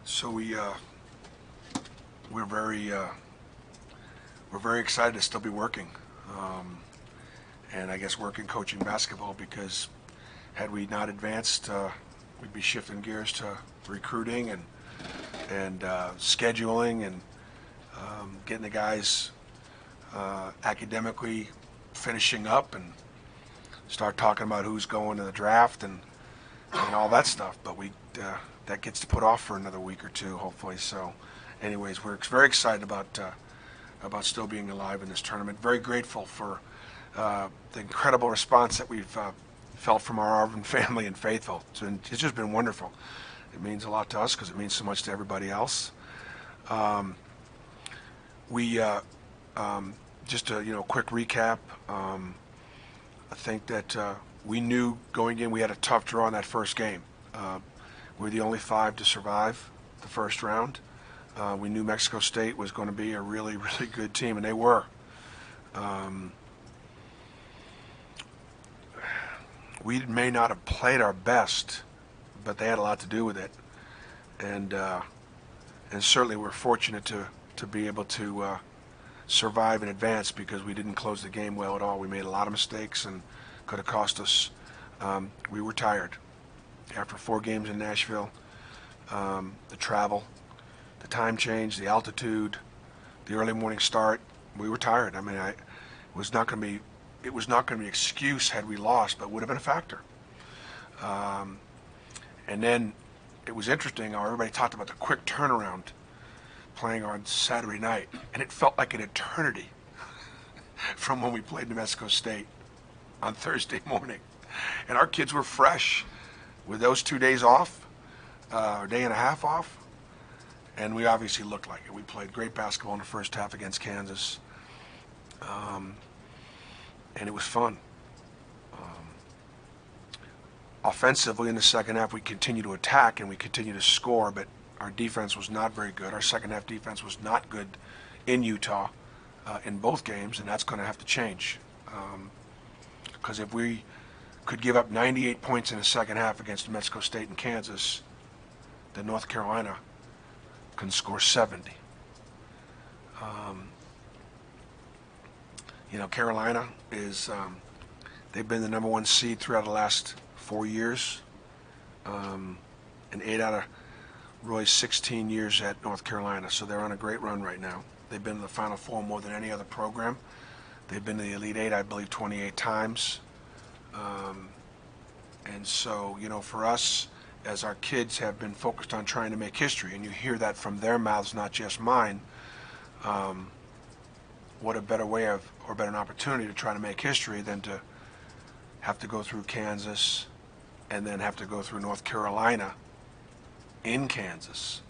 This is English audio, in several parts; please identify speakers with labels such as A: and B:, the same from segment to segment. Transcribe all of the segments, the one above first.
A: So we're very excited to still be working, and I guess working coaching basketball, because had we not advanced, we'd be shifting gears to recruiting and scheduling and getting the guys academically finishing up and start talking about who's going to the draft and all that stuff. But that gets to put off for another week or two, hopefully. So, anyways, we're very excited about still being alive in this tournament. Very grateful for the incredible response that we've felt from our Auburn family and faithful. It's just been wonderful. It means a lot to us because it means so much to everybody else. Just a quick recap. I think that we knew going in we had a tough draw in that first game. We were the only 5 to survive the first round. We knew Mexico State was going to be a really, really good team, and they were. We may not have played our best, but they had a lot to do with it. And certainly we're fortunate to be able to survive and advance, because we didn't close the game well at all. We made a lot of mistakes and could have cost us. We were tired after 4 games in Nashville. The travel, the time change, the altitude, the early morning start. We were tired. I mean, it was not going to be an excuse had we lost, but it would have been a factor. And then it was interesting how everybody talked about the quick turnaround playing on Saturday night, and it felt like an eternity from when we played New Mexico State on Thursday morning. And our kids were fresh with those 2 days off, a day and a half off, and we obviously looked like it. We played great basketball in the first half against Kansas, and it was fun. Offensively, in the second half, we continued to attack and we continued to score, but our defense was not very good. Our second half defense was not good in Utah in both games, and that's going to have to change. Because if we could give up 98 points in the second half against New Mexico State and Kansas, then North Carolina can score 70. Carolina is, they've been the #1 seed throughout the last 4 years, and 8 out of Roy's 16 years at North Carolina. So they're on a great run right now. They've been to the Final Four more than any other program. They've been to the Elite Eight, I believe, 28 times. And so, for us, as our kids have been focused on trying to make history, and you hear that from their mouths, not just mine, what a better way or better an opportunity to try to make history than to have to go through Kansas and then have to go through North Carolina in Kansas,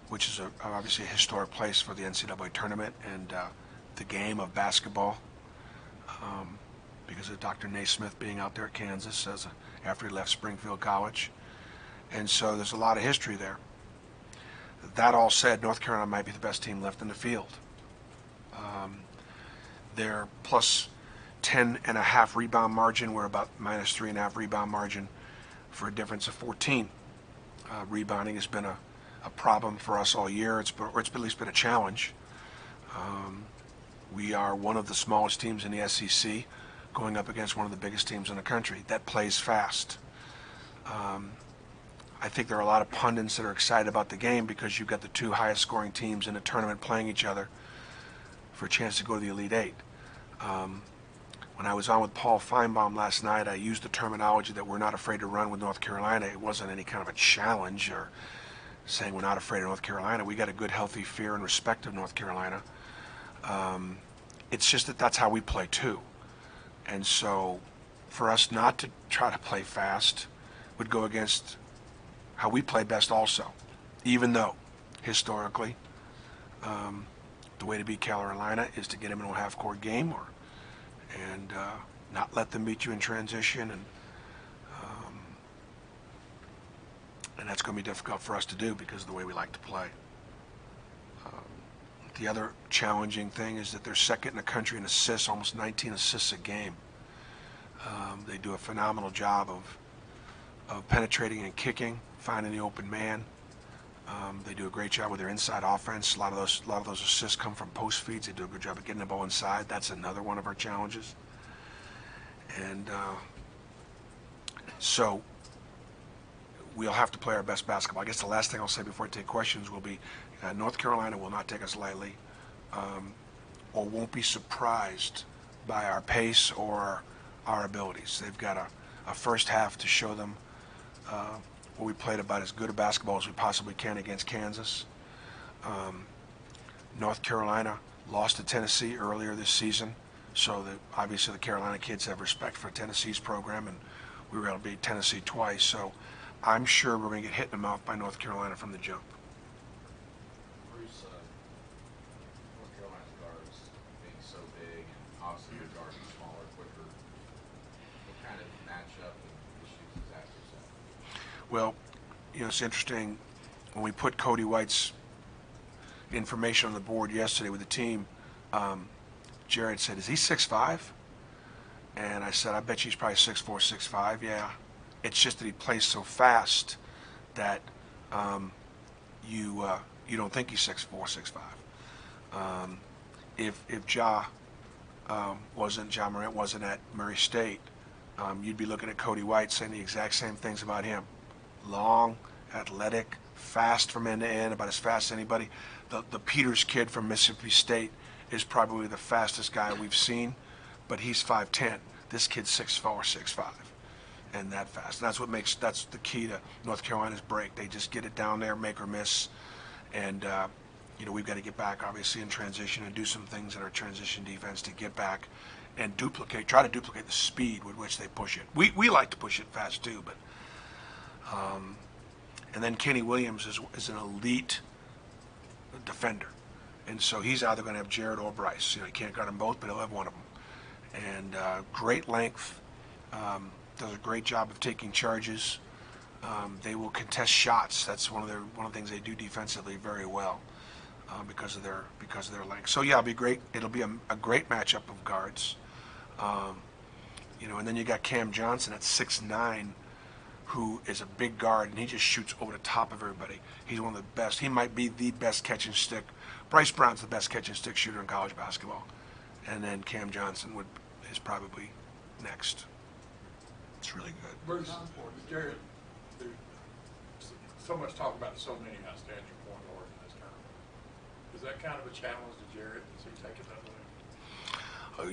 A: which is obviously a historic place for the NCAA Tournament and the game of basketball, because of Dr. Naismith being out there at Kansas after he left Springfield College. And so there's a lot of history there. That all said, North Carolina might be the best team left in the field. Their plus 10.5 rebound margin, we're about minus 3.5 rebound margin, for a difference of 14. Rebounding has been a problem for us all year. It's at least been a challenge. We are one of the smallest teams in the SEC going up against one of the biggest teams in the country that plays fast. I think there are a lot of pundits that are excited about the game because you've got the 2 highest scoring teams in the tournament playing each other for a chance to go to the Elite Eight. When I was on with Paul Feinbaum last night, I used the terminology that we're not afraid to run with North Carolina. It wasn't any kind of a challenge or saying we're not afraid of North Carolina. We got a good, healthy fear and respect of North Carolina. It's just that that's how we play too. And so for us not to try to play fast would go against how we play best also, even though historically the way to beat Carolina is to get them into a half-court game and not let them beat you in transition, and that's going to be difficult for us to do because of the way we like to play. The other challenging thing is that they're second in the country in assists, almost 19 assists a game. They do a phenomenal job of penetrating and kicking, finding the open man. They do a great job with their inside offense. A lot of those assists come from post feeds. They do a good job of getting the ball inside. That's another one of our challenges. And so we'll have to play our best basketball. I guess the last thing I'll say before I take questions will be North Carolina will not take us lightly, or won't be surprised by our pace or our abilities. They've got a first half to show them where we played about as good a basketball as we possibly can against Kansas. North Carolina lost to Tennessee earlier this season, so obviously the Carolina kids have respect for Tennessee's program, and we were able to beat Tennessee twice. So I'm sure we're going to get hit in the mouth by North Carolina from the jump.
B: Bruce, North Carolina's guards being so big, and obviously your guards are smaller, quicker. What kind of matchup and issues does that present?
A: Well, it's interesting. When we put Cody White's information on the board yesterday with the team, Jared said, "Is he 6'5"?" And I said, "I bet you he's probably 6'4", 6'5". Yeah. It's just that he plays so fast that you don't think he's 6'4", 6'5". If Ja Morant wasn't at Murray State, you'd be looking at Cody White saying the exact same things about him. Long, athletic, fast from end to end, about as fast as anybody. The Peters kid from Mississippi State is probably the fastest guy we've seen, but he's 5'10". This kid's 6'4", 6'5", and that fast. And that's the key to North Carolina's break. They just get it down there, make or miss, and we've got to get back, obviously, in transition and do some things in our transition defense to get back and try to duplicate the speed with which they push it. We like to push it fast too, but and then Kenny Williams is an elite defender, and so he's either going to have Jared or Bryce. He can't guard them both, but he'll have one of them. And great length, does a great job of taking charges. They will contest shots. That's one of the things they do defensively very well because of their length. So yeah, it'll be great. It'll be a great matchup of guards. And then you got Cam Johnson at 6'9", who is a big guard, and he just shoots over the top of everybody. He's one of the best. He might be the best catch and stick. Bryce Brown's the best catch and stick shooter in college basketball, and then Cam Johnson is probably next. It's really good.
C: Bruce, Jared, there's so much talk about so many outstanding point guards in this tournament. Is that kind of a challenge to Jared? Does he take it that way?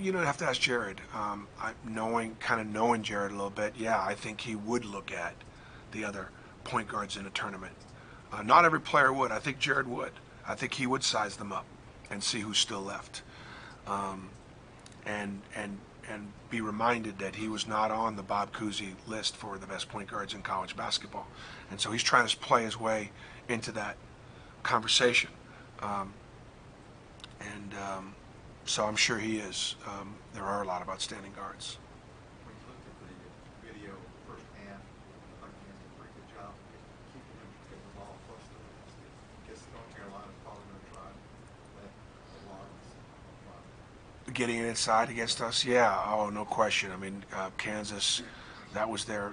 A: You have to ask Jared. Knowing Jared a little bit, yeah, I think he would look at the other point guards in a tournament. Not every player would. I think Jared would. I think he would size them up and see who's still left, and be reminded that he was not on the Bob Cousy list for the best point guards in college basketball, and so he's trying to play his way into that conversation. So I'm sure he is. There are a lot of outstanding guards.
D: When you looked at the video first half, I thought you did a pretty good job keeping him getting the ball close to the basket. I guess North Carolina's probably going to try that a lot.
A: Getting it inside against us, yeah. Oh, no question. I mean, Kansas, that was their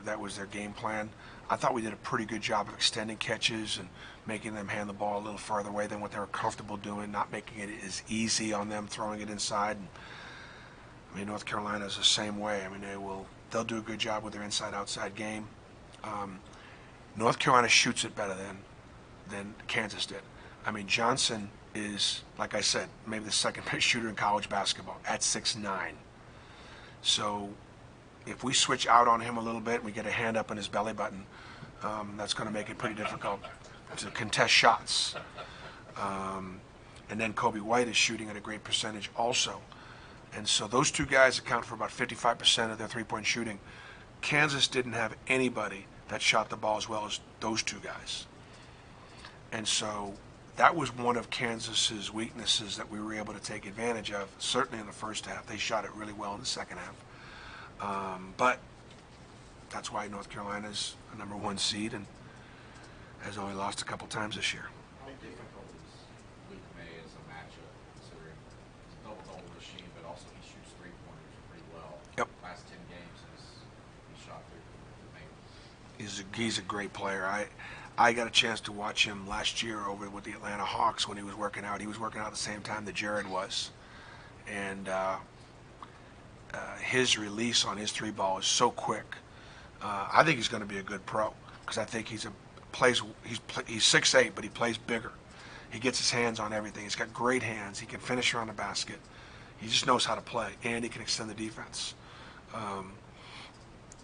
A: game plan. I thought we did a pretty good job of extending catches and making them hand the ball a little further away than what they were comfortable doing, not making it as easy on them throwing it inside. And, North Carolina is the same way. They'll do a good job with their inside-outside game. North Carolina shoots it better than Kansas did. Johnson is, like I said, maybe the second best shooter in college basketball at 6'9". So if we switch out on him a little bit, we get a hand up in his belly button, that's going to make it pretty difficult to contest shots. And then Kobe White is shooting at a great percentage also. And so those two guys account for about 55% of their three-point shooting. Kansas didn't have anybody that shot the ball as well as those two guys. And so that was one of Kansas's weaknesses that we were able to take advantage of, certainly in the first half. They shot it really well in the second half. But that's why North Carolina's a #1 seed and has only lost a couple times this year.
B: How difficult is Luke May as a matchup, considering he's a double-double machine, but also he shoots three-pointers pretty well.
A: Yep.
B: Last 10 games, he's shot 3 pointers.
A: He's a great player. I got a chance to watch him last year over with the Atlanta Hawks when he was working out. He was working out at the same time that Jared was, and his release on his three ball is so quick. I think he's going to be a good pro because I think he's 6'8", but he plays bigger. He gets his hands on everything. He's got great hands. He can finish around the basket. He just knows how to play, and he can extend the defense.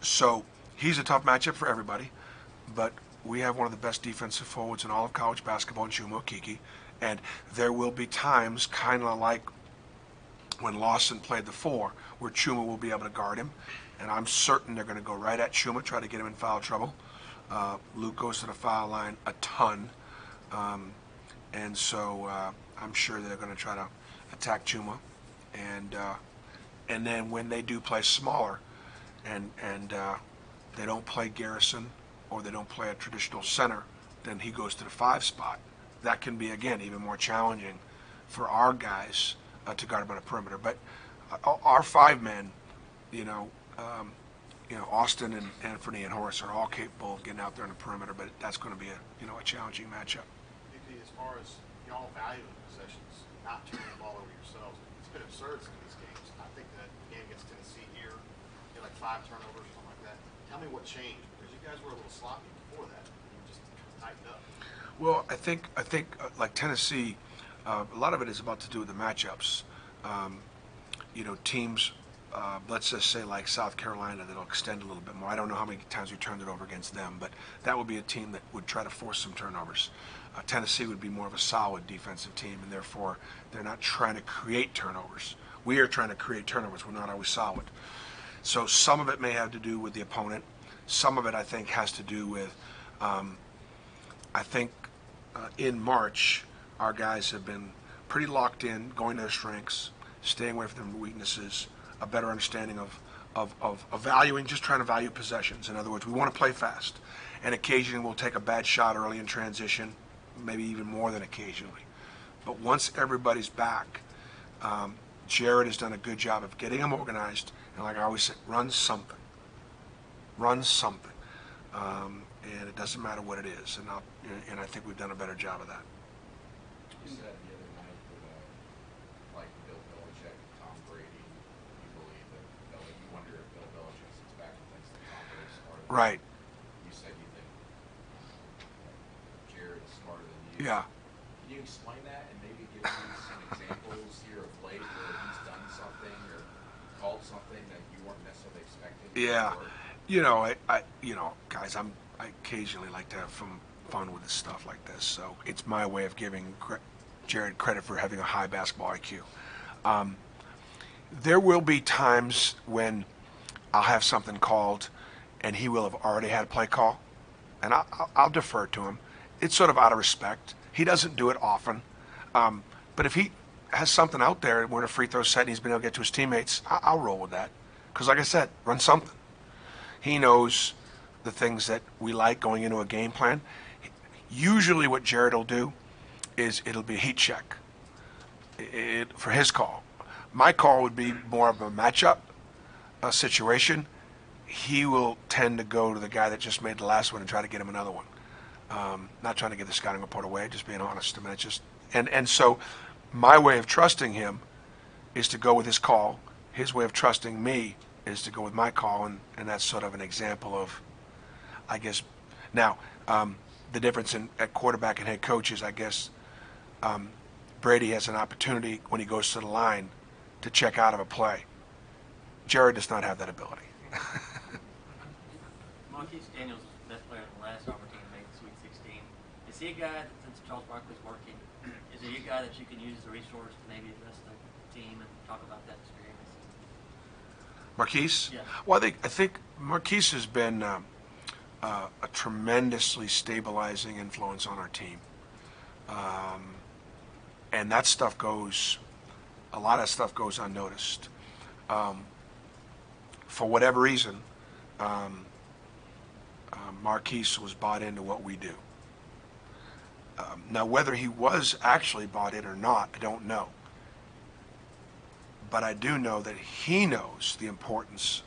A: So he's a tough matchup for everybody, but we have one of the best defensive forwards in all of college basketball in Chuma Okeke, and there will be times, kind of like when Lawson played the 4, where Chuma will be able to guard him, and I'm certain they're going to go right at Chuma, try to get him in foul trouble. Luke goes to the foul line a ton, and so I'm sure they're going to try to attack Chuma, and then when they do play smaller, and they don't play Garrison or they don't play a traditional center, then he goes to the 5 spot. That can be, again, even more challenging for our guys to guard him on a perimeter. But our 5 men, Austin and Anthony and Horace are all capable of getting out there on the perimeter, but that's going to be a challenging matchup.
E: BP, as far as y'all valuing possessions, not turning the ball over yourselves, it's been absurd some of these games. I think that the game against Tennessee here, you had like 5 turnovers or something like that. Tell me what changed, because you guys were a little sloppy before that. You just tightened up.
A: Well, I think like Tennessee, a lot of it is about to do with the matchups. Teams, let's just say like South Carolina, that'll extend a little bit more. I don't know how many times we turned it over against them, but that would be a team that would try to force some turnovers. Tennessee would be more of a solid defensive team, and therefore they're not trying to create turnovers. We are trying to create turnovers. We're not always solid. So some of it may have to do with the opponent. Some of it, I think, has to do with, in March, our guys have been pretty locked in, going to their strengths, staying away from their weaknesses, a better understanding of valuing, just trying to value possessions. In other words, we want to play fast. And occasionally we'll take a bad shot early in transition, maybe even more than occasionally. But once everybody's back, Jared has done a good job of getting them organized. And like I always say, run something. Run something. And it doesn't matter what it is. And I think we've done a better job of that.
B: You said the other night that, like Bill Belichick and Tom Brady, you believe that you wonder if Bill Belichick sits back and thinks that Tom Brady's smarter than
A: Right.
B: you said you think Jared is smarter than you.
A: Yeah.
B: Can you explain that and maybe give me some examples here of late where he's done something or called something that you weren't necessarily expecting?
A: Yeah. Guys, I occasionally like to have some fun with this stuff like this, so it's my way of giving Jared credit for having a high basketball IQ. There will be times when I'll have something called and he will have already had a play call, and I'll defer to him. It's sort of out of respect. He doesn't do it often, but if he has something out there and we're in a free throw set and he's been able to get to his teammates, I'll roll with that, because like I said, run something. He knows the things that we like going into a game plan. Usually what Jared will do is it'll be a heat check for his call. My call would be more of a matchup situation. He will tend to go to the guy that just made the last one and try to get him another one. Not trying to give the scouting report away, just being honest. I mean, it's just, and so my way of trusting him is to go with his call. His way of trusting me is to go with my call, and that's sort of an example of, I guess, now, the difference at quarterback and head coach is, I guess, Brady has an opportunity when he goes to the line to check out of a play. Jared does not have that ability.
F: Marquise Daniels was the best player in the last Auburn team to make the Sweet 16. Is he a guy that, since Charles Barkley's working, is he a guy that you can use as a resource to maybe address the team and talk about that experience?
A: Marquise?
F: Yeah.
A: Well, I think Marquise has been a tremendously stabilizing influence on our team. And that stuff a lot of stuff goes unnoticed. For whatever reason, Marquise was bought into what we do. Now, whether he was actually bought in or not, I don't know. But I do know that he knows the importance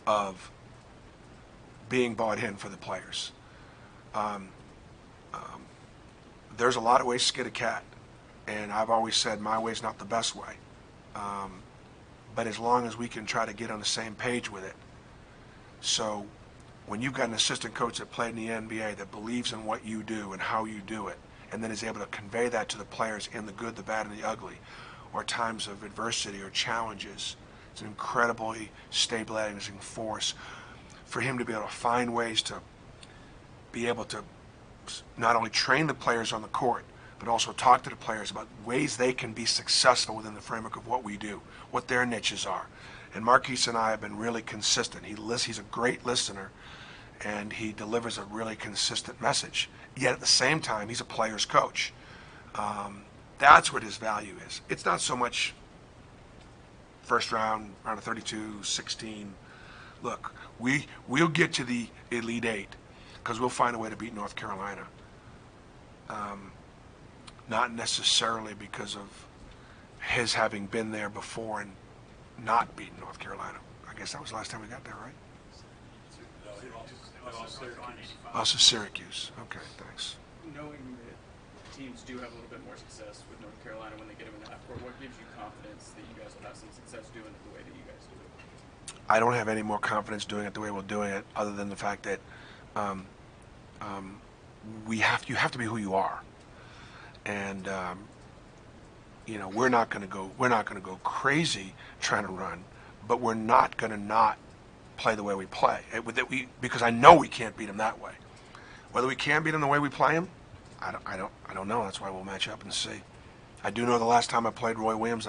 A: of being bought in for the players. Um, there's a lot of ways to skin a cat, and I've always said my way's not the best way. But as long as we can try to get on the same page with it. So when you've got an assistant coach that played in the NBA that believes in what you do and how you do it, and then is able to convey that to the players in the good, the bad, and the ugly, or times of adversity or challenges, it's an incredibly stabilizing force for him to be able to find ways to be able to not only train the players on the court, but also talk to the players about ways they can be successful within the framework of what we do, what their niches are. And Marquise and I have been really consistent. He's a great listener, and he delivers a really consistent message. Yet at the same time, he's a player's coach. That's what his value is. It's not so much first round of 32, 16. Look, we'll get to the Elite Eight because we'll find a way to beat North Carolina. Not necessarily because of his having been there before and not beaten North Carolina. I guess that was the last time we got there, right?
C: No, he lost Syracuse.
A: Also Syracuse. Okay, thanks.
G: Knowing that teams do have a little bit more success with North Carolina when they get them in the half court, what gives you confidence that you guys will have some success doing it the way that you guys do it?
A: I don't have any more confidence doing it the way we're doing it, other than the fact that you have to be who you are, and we're not going to go crazy trying to run, but we're not going to not play the way we play. Because I know we can't beat them that way. Whether we can beat them the way we play them, I don't know. That's why we'll match up and see. I do know the last time I played Roy Williams,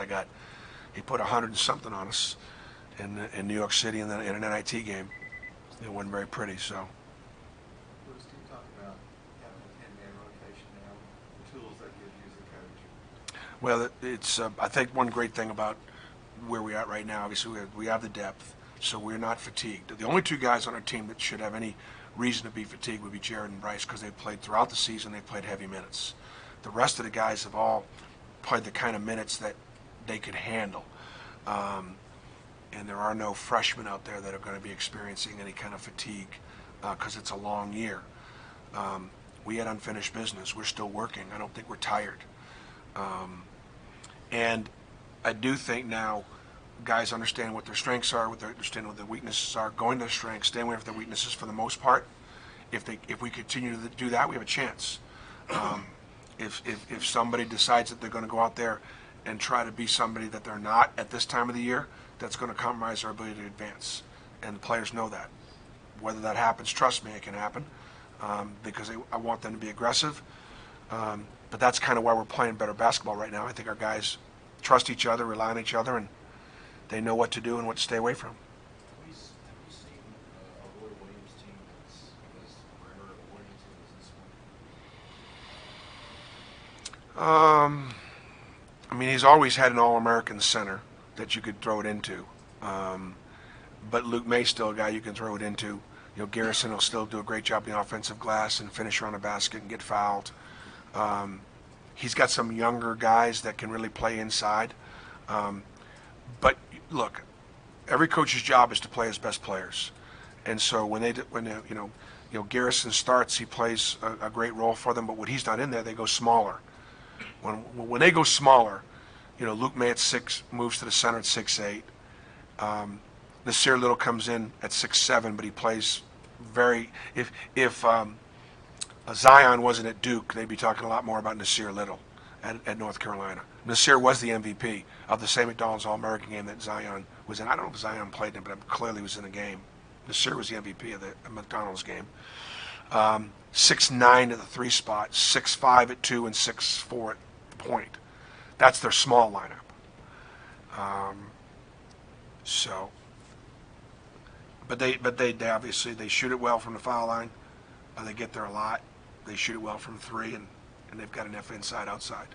A: he put 100 and something on us in New York City in an NIT game. It wasn't very pretty. So.
D: Bruce, can you talk about having a 10-man rotation now, the tools that you use as a coach?
A: Well, it's I think one great thing about where we're at right now, obviously we have the depth, so we're not fatigued. The only two guys on our team that should have any reason to be fatigued would be Jared and Bryce, because they've played throughout the season. They've played heavy minutes. The rest of the guys have all played the kind of minutes that they could handle. And there are no freshmen out there that are going to be experiencing any kind of fatigue because it's a long year. We had unfinished business. We're still working. I don't think we're tired. And I do think now guys understand what their strengths are, understand what their weaknesses are, going to their strengths, staying away from their weaknesses for the most part. If we continue to do that, we have a chance. If somebody decides that they're going to go out there and try to be somebody that they're not at this time of the year, that's going to compromise our ability to advance. And the players know that. Whether that happens, trust me, it can happen, because I want them to be aggressive. But that's kind of why we're playing better basketball right now. I think our guys trust each other, rely on each other, and they know what to do and what to stay away from.
B: Have you seen a Roy Williams team that's as rare or oriented as this one?
A: I mean, he's always had an All-American center that you could throw it into. But Luke May's still a guy you can throw it into. Garrison will still do a great job in the offensive glass and finish around the basket and get fouled. He's got some younger guys that can really play inside. But look, every coach's job is to play his best players. And so when Garrison starts, he plays a great role for them. But when he's not in there, they go smaller. When they go smaller, Luke May at 6 moves to the center at 6'8". Nasir Little comes in at 6'7", but he plays very. If Zion wasn't at Duke, they'd be talking a lot more about Nasir Little at North Carolina. Nasir was the MVP of the St. McDonald's All-American game that Zion was in. I don't know if Zion played in it, but clearly was in the game. Nasir was the MVP of the McDonald's game. 6'9" at the 3 spot, 6'5" at 2, and 6'4" at the point. That's their small lineup. But they obviously they shoot it well from the foul line. They get there a lot. They shoot it well from 3, and they've got enough inside outside.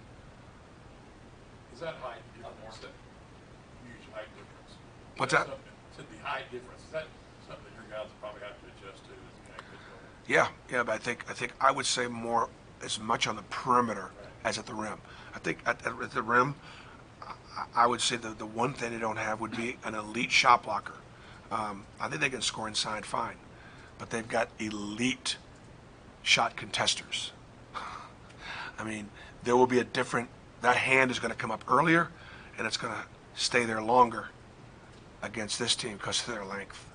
C: Is that height difference? That huge height difference?
A: What's that?
C: The height difference. Is that something that your guys will probably have to adjust to as the game gets going?
A: Yeah, but I think I would say more as much on the perimeter as at the rim. I think at the rim, I would say the one thing they don't have would be an elite shot blocker. I think they can score inside fine, but they've got elite shot contesters. I mean, there will be a different, that hand is going to come up earlier, and it's going to stay there longer against this team because of their length.